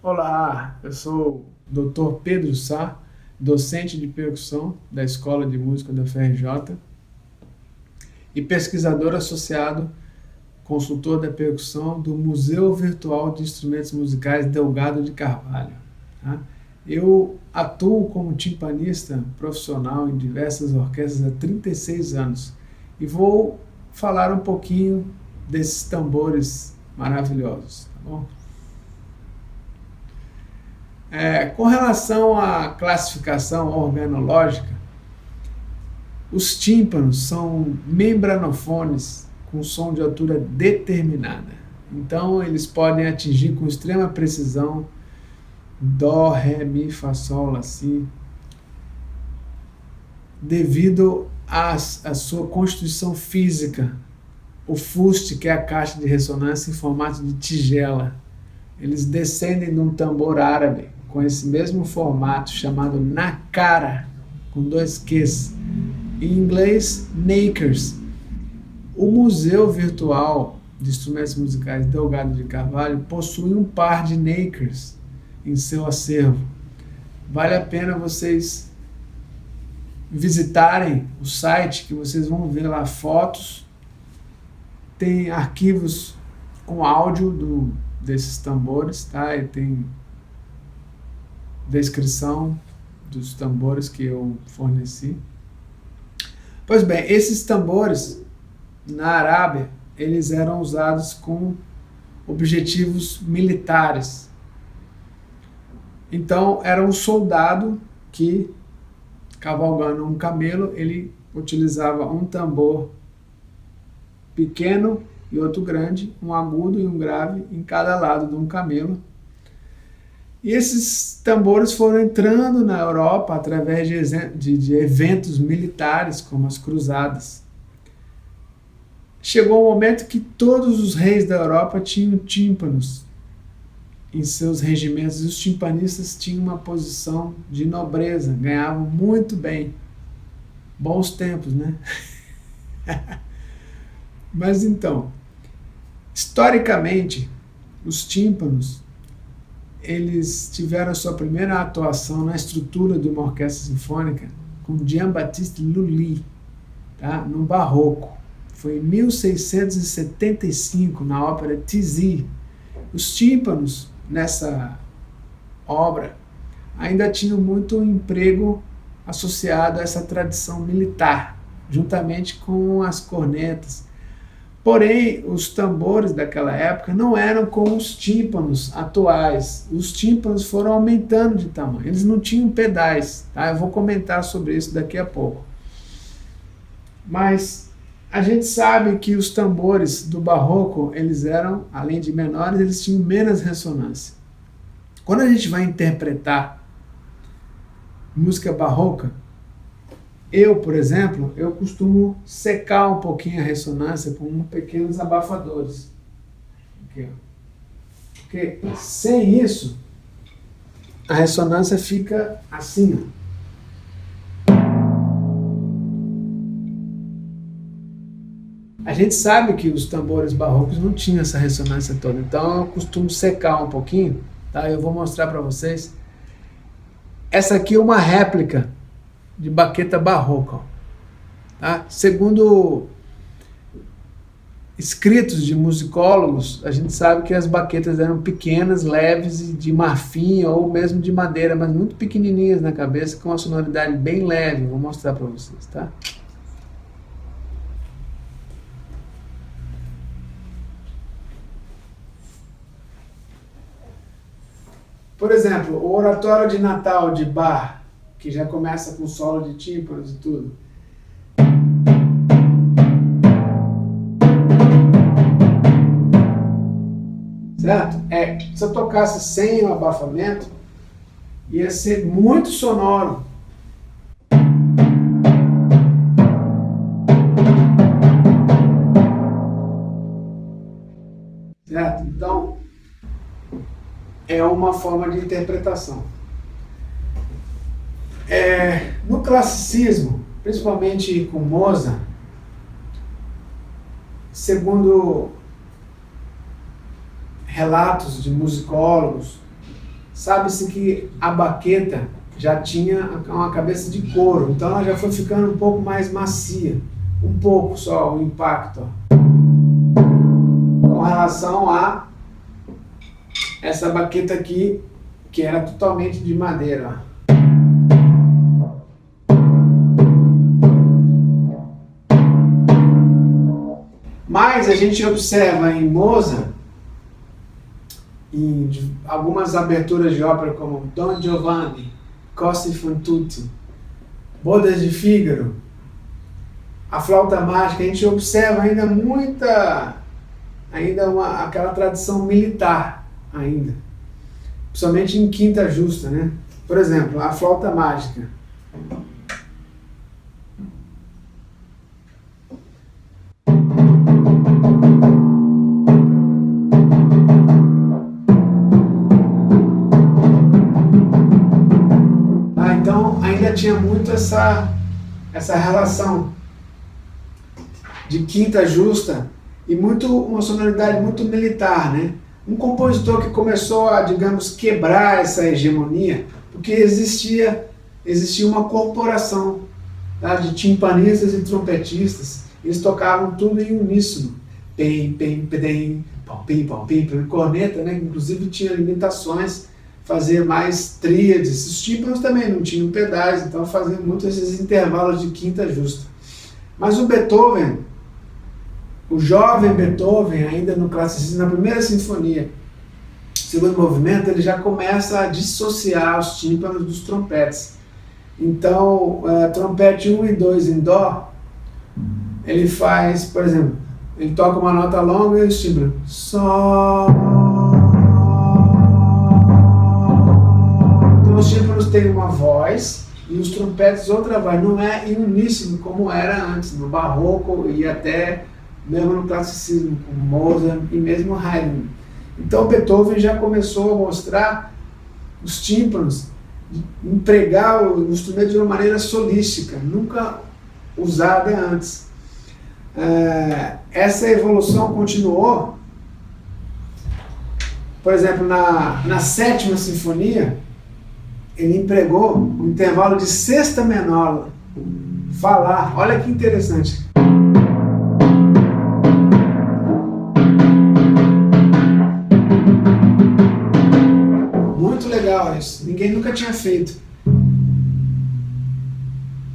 Olá, eu sou o Dr. Pedro Sá, docente de percussão da Escola de Música da FRJ e pesquisador associado, consultor da percussão do Museu Virtual de Instrumentos Musicais Delgado de Carvalho. Tá? Eu atuo como timpanista profissional em diversas orquestras há 36 anos e vou falar um pouquinho desses tambores maravilhosos, tá bom? Com relação à classificação organológica, os tímpanos são membranofones com som de altura determinada. Então, eles podem atingir com extrema precisão Dó, Ré, Mi, Fá, Sol, Lá, Si, devido à sua constituição física. O fuste, que é a caixa de ressonância em formato de tigela, eles descendem de um tambor árabe com esse mesmo formato chamado nakara, com 2 Qs, em inglês nakers. O Museu Virtual de Instrumentos Musicais Delgado de Carvalho possui um par de nakers em seu acervo. Vale a pena vocês visitarem o site, que vocês vão ver lá fotos, tem arquivos com áudio desses tambores, tá? E tem descrição dos tambores que eu forneci. Pois bem, esses tambores na Arábia, eles eram usados com objetivos militares. Então, era um soldado que, cavalgando um camelo, ele utilizava um tambor pequeno e outro grande, um agudo e um grave em cada lado de um camelo. E esses tambores foram entrando na Europa através de eventos militares, como as cruzadas. Chegou um momento que todos os reis da Europa tinham tímpanos em seus regimentos, e os timpanistas tinham uma posição de nobreza, ganhavam muito bem. Bons tempos, né? Mas então, historicamente, os tímpanos, eles tiveram a sua primeira atuação na estrutura de uma orquestra sinfônica com Jean-Baptiste Lully, tá? No Barroco. Foi em 1675, na ópera Tizi. Os tímpanos, nessa obra, ainda tinham muito emprego associado a essa tradição militar, juntamente com as cornetas. Porém, os tambores daquela época não eram como os tímpanos atuais. Os tímpanos foram aumentando de tamanho. Eles não tinham pedais, tá? Eu vou comentar sobre isso daqui a pouco. Mas a gente sabe que os tambores do Barroco, eles eram, além de menores, eles tinham menos ressonância. Quando a gente vai interpretar música barroca, eu, por exemplo, eu costumo secar um pouquinho a ressonância com pequenos abafadores. Aqui, ó. Porque sem isso, a ressonância fica assim, ó. A gente sabe que os tambores barrocos não tinham essa ressonância toda, então eu costumo secar um pouquinho, tá? Eu vou mostrar para vocês. Essa aqui é uma réplica de baqueta barroca, tá? Segundo escritos de musicólogos, a gente sabe que as baquetas eram pequenas, leves e de marfim ou mesmo de madeira, mas muito pequenininhas na cabeça, com uma sonoridade bem leve. Vou mostrar para vocês, tá? Por exemplo, o Oratório de Natal de Bach, que já começa com solo de tímpanos e tudo. Certo? Se eu tocasse sem o abafamento, ia ser muito sonoro. Certo? Então, é uma forma de interpretação. No classicismo, principalmente com Mozart, segundo relatos de musicólogos, Sabe-se que a baqueta já tinha uma cabeça de couro, então ela já foi ficando um pouco mais macia, um pouco só o impacto, ó, com relação a essa baqueta aqui, que era totalmente de madeira, ó. Mas a gente observa em Mozart, em algumas aberturas de ópera como Don Giovanni, Costi fan tutte, Bodas de Fígaro, a flauta mágica, a gente observa ainda aquela tradição militar ainda, principalmente em quinta justa, né? Por exemplo, a flauta mágica. Então ainda tinha muito essa relação de quinta justa e uma sonoridade muito militar, né? Um compositor que começou a, digamos, quebrar essa hegemonia, porque existia uma corporação, tá, de timpanistas e trompetistas, eles tocavam tudo em uníssono, pem, pem, pedem, pam, pim, pam, pim, corneta, né? Inclusive tinha limitações, fazer mais tríades, os tímpanos também não tinham pedais, então fazia muito esses intervalos de quinta justa. Mas o Beethoven, o jovem Beethoven, ainda no classicismo, na primeira sinfonia, segundo movimento, ele já começa a dissociar os tímpanos dos trompetes. Então, trompete 1 e 2 em dó, ele faz, por exemplo, ele toca uma nota longa e os tímpanos, sol. Então os tímpanos têm uma voz e os trompetes outra voz, não é em uníssono como era antes, no barroco e até mesmo no classicismo, com Mozart e mesmo Haydn. Então Beethoven já começou a mostrar os tímpanos, empregar o instrumento de uma maneira solística, nunca usada antes. Essa evolução continuou, por exemplo, na sétima sinfonia, ele empregou um intervalo de sexta menor, falar, olha que interessante. Muito legal isso, ninguém nunca tinha feito.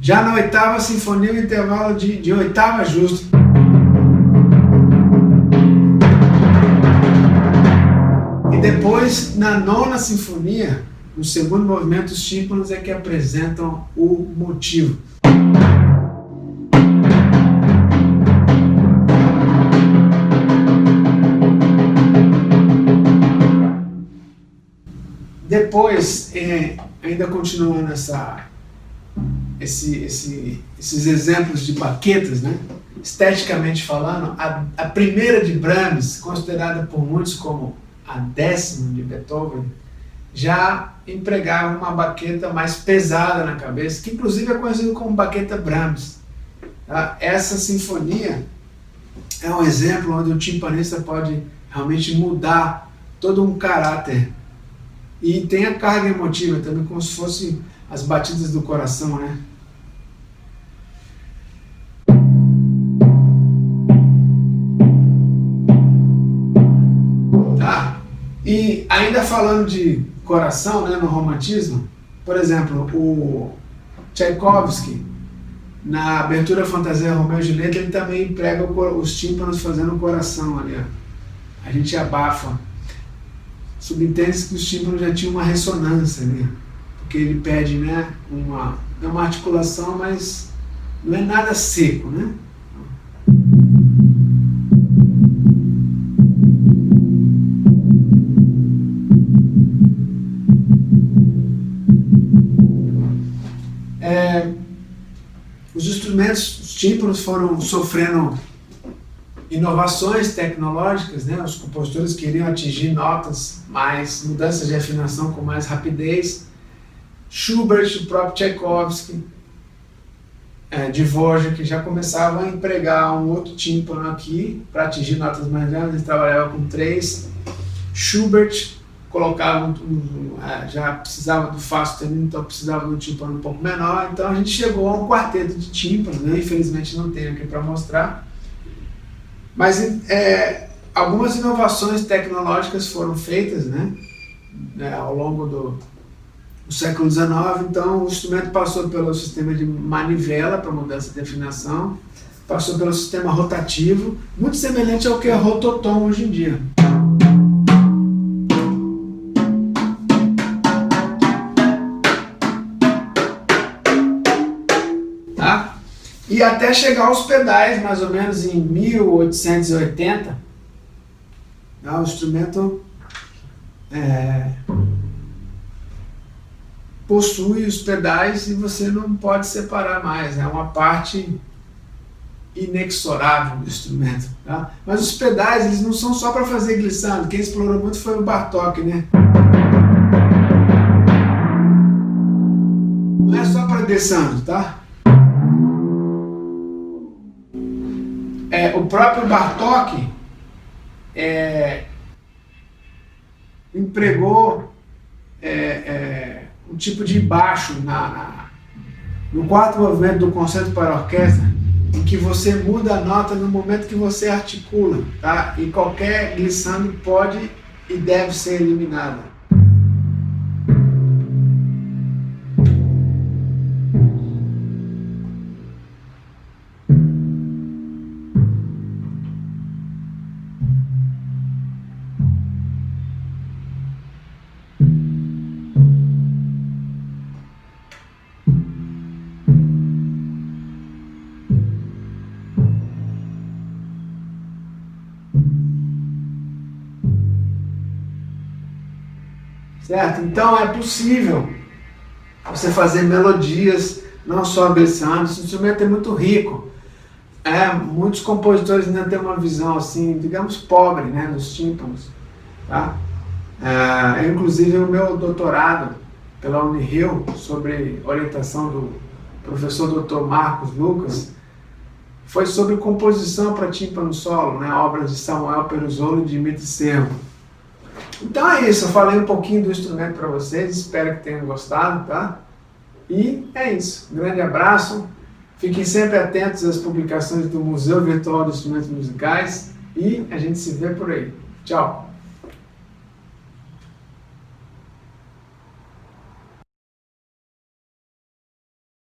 Já na oitava sinfonia, o intervalo de oitava justo. E depois, na nona sinfonia, no segundo movimento, os tímpanos é que apresentam o motivo. Depois, ainda continuando esses exemplos de baquetas, né? Esteticamente falando, a primeira de Brahms, considerada por muitos como a 10ª de Beethoven, já empregava uma baqueta mais pesada na cabeça, que inclusive é conhecida como baqueta Brahms. Tá? Essa sinfonia é um exemplo onde o timpanista pode realmente mudar todo um caráter. E tem a carga emotiva também, como se fossem as batidas do coração, né? Tá. E ainda falando de coração, né, no romantismo, por exemplo, o Tchaikovsky, na abertura Fantasia Romeu e Julieta, ele também emprega os tímpanos fazendo o coração ali, ó. A gente abafa. Subentende-se que os tímpanos já tinham uma ressonância ali, porque ele pede, né, uma articulação, mas não é nada seco, né? Os instrumentos, os tímpanos foram sofrendo inovações tecnológicas, né? Os compositores queriam atingir notas mais, mudanças de afinação com mais rapidez. Schubert, o próprio Tchaikovsky, Dvorak, já começavam a empregar um outro tímpano aqui para atingir notas mais graves, ele trabalhava com 3. Schubert colocava já precisava do Fá sustenido, então precisava de um tímpano um pouco menor, então a gente chegou a um quarteto de tímpanos, né? Infelizmente não tenho aqui para mostrar, mas algumas inovações tecnológicas foram feitas, né, ao longo do século XIX. Então o instrumento passou pelo sistema de manivela para mudança de afinação, passou pelo sistema rotativo, muito semelhante ao que é rototom hoje em dia. Tá? E até chegar aos pedais, mais ou menos em 1880, o instrumento possui os pedais e você não pode separar mais, é uma parte inexorável do instrumento. Tá? Mas os pedais, eles não são só para fazer glissando, quem explorou muito foi o Bartók, né? Não é só para glissando, tá? O próprio Bartók empregou um tipo de baixo no quarto movimento do concerto para orquestra, em que você muda a nota no momento que você articula, tá? E qualquer glissando pode e deve ser eliminada. Certo? Então é possível você fazer melodias, não só glissando. Esse instrumento é muito rico. Muitos compositores ainda têm uma visão assim, digamos, pobre, né, dos tímpanos. Tá? Inclusive o meu doutorado pela Unirio, sobre orientação do professor Dr. Marcos Lucas, foi sobre composição para tímpano solo, né, obras de Samuel Peruzolo e Dimitri Servo. Então é isso, eu falei um pouquinho do instrumento para vocês, espero que tenham gostado, tá? E é isso, um grande abraço, fiquem sempre atentos às publicações do Museu Virtual de Instrumentos Musicais e a gente se vê por aí. Tchau!